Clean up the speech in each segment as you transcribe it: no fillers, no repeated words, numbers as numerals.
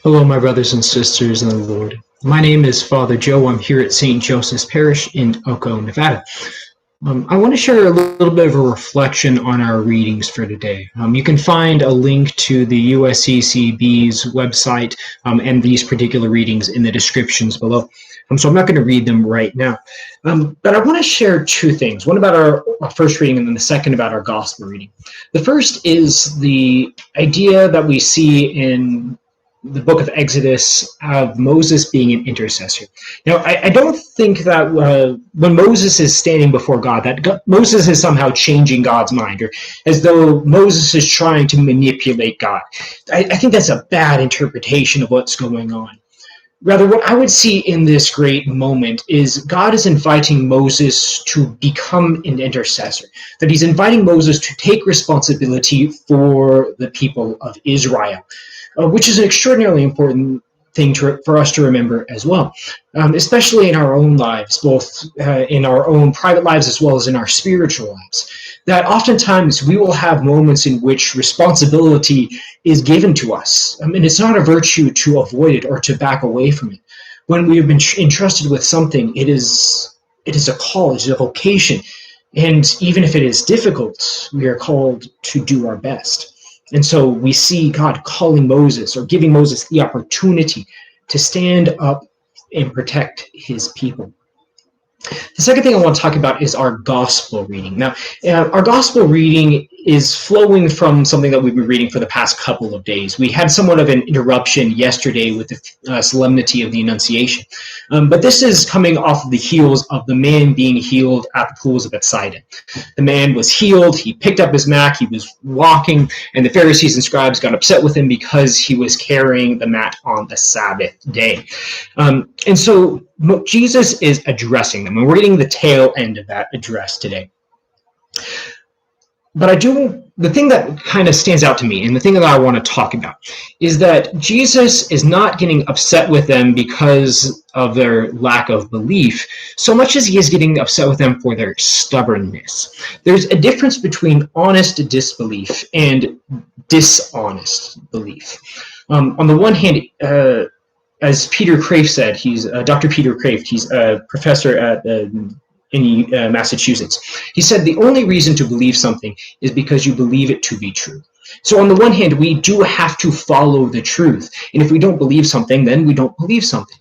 Hello, my brothers and sisters in the Lord. My name is Father Joe. I'm here at St. Joseph's Parish in Elko, Nevada. I want to share a little bit of a reflection on our readings for today. You can find a link to the USCCB's website and these particular readings in the descriptions below. So I'm not going to read them right now. But I want to share two things, one about our first reading and then the second about our gospel reading. The first is the idea that we see in the book of Exodus of Moses being an intercessor. Now, I don't think that when Moses is standing before God, that Moses is somehow changing God's mind, or as though Moses is trying to manipulate God. I think that's a bad interpretation of what's going on. Rather, what I would see in this great moment is God is inviting Moses to become an intercessor, that he's inviting Moses to take responsibility for the people of Israel. Which is an extraordinarily important thing for us to remember as well, especially in our own lives, both in our own private lives as well as in our spiritual lives, that oftentimes we will have moments in which responsibility is given to us. And it's not a virtue to avoid it or to back away from it. When we have been entrusted with something, it is a call, it is a vocation. And even if it is difficult, we are called to do our best. And so we see God calling Moses, or giving Moses the opportunity to stand up and protect his people. The second thing I want to talk about is our gospel reading. Now, our gospel reading is flowing from something that we've been reading for the past couple of days. We had somewhat of an interruption yesterday with the solemnity of the Annunciation. But this is coming off of the heels of the man being healed at the pools of Bethsaida. The man was healed, he picked up his mat, he was walking, and the Pharisees and scribes got upset with him because he was carrying the mat on the Sabbath day. And so Jesus is addressing them, and we're getting the tail end of that address today. But the thing that kind of stands out to me, and the thing that I want to talk about, is that Jesus is not getting upset with them because of their lack of belief, so much as he is getting upset with them for their stubbornness. There's a difference between honest disbelief and dishonest belief. On the one hand, as Peter Kreeft said, he's Dr. Peter Kreeft, he's a professor at in Massachusetts. He said the only reason to believe something is because you believe it to be true. So on the one hand, we do have to follow the truth. And if we don't believe something, then we don't believe something.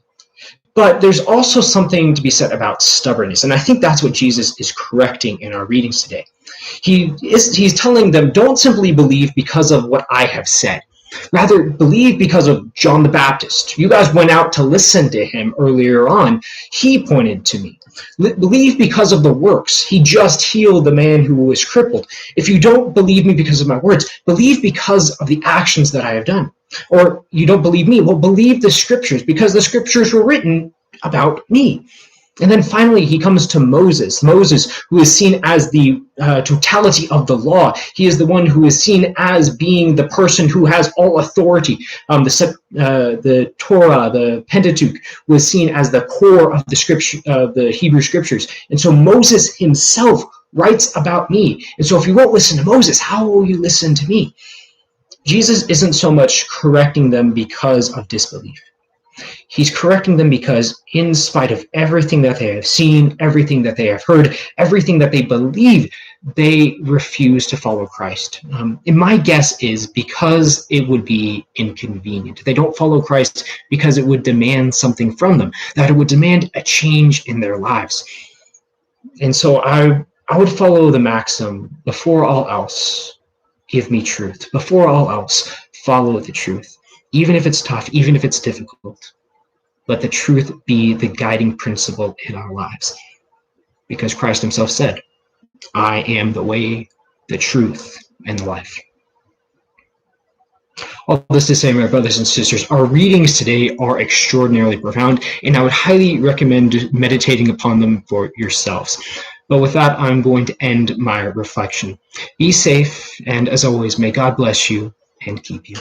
But there's also something to be said about stubbornness. And I think that's what Jesus is correcting in our readings today. He's telling them, don't simply believe because of what I have said. Rather, believe because of John the Baptist. You guys went out to listen to him earlier on. He pointed to me. Believe because of the works. He just healed the man who was crippled. If you don't believe me because of my words, believe because of the actions that I have done. Or you don't believe me, well, believe the scriptures, because the scriptures were written about me. And then finally, he comes to Moses, who is seen as the totality of the law. He is the one who is seen as being the person who has all authority. The Torah, the Pentateuch, was seen as the core of the scripture, the Hebrew scriptures. And so Moses himself writes about me. And so if you won't listen to Moses, how will you listen to me? Jesus isn't so much correcting them because of disbelief. He's correcting them because in spite of everything that they have seen, everything that they have heard, everything that they believe, they refuse to follow Christ. And my guess is because it would be inconvenient. They don't follow Christ because it would demand something from them, that it would demand a change in their lives. And so I would follow the maxim, before all else, give me truth. Before all else, follow the truth. Even if it's tough, even if it's difficult, let the truth be the guiding principle in our lives. Because Christ himself said, I am the way, the truth, and the life. All this to say, my brothers and sisters, our readings today are extraordinarily profound, and I would highly recommend meditating upon them for yourselves. But with that, I'm going to end my reflection. Be safe, and as always, may God bless you and keep you.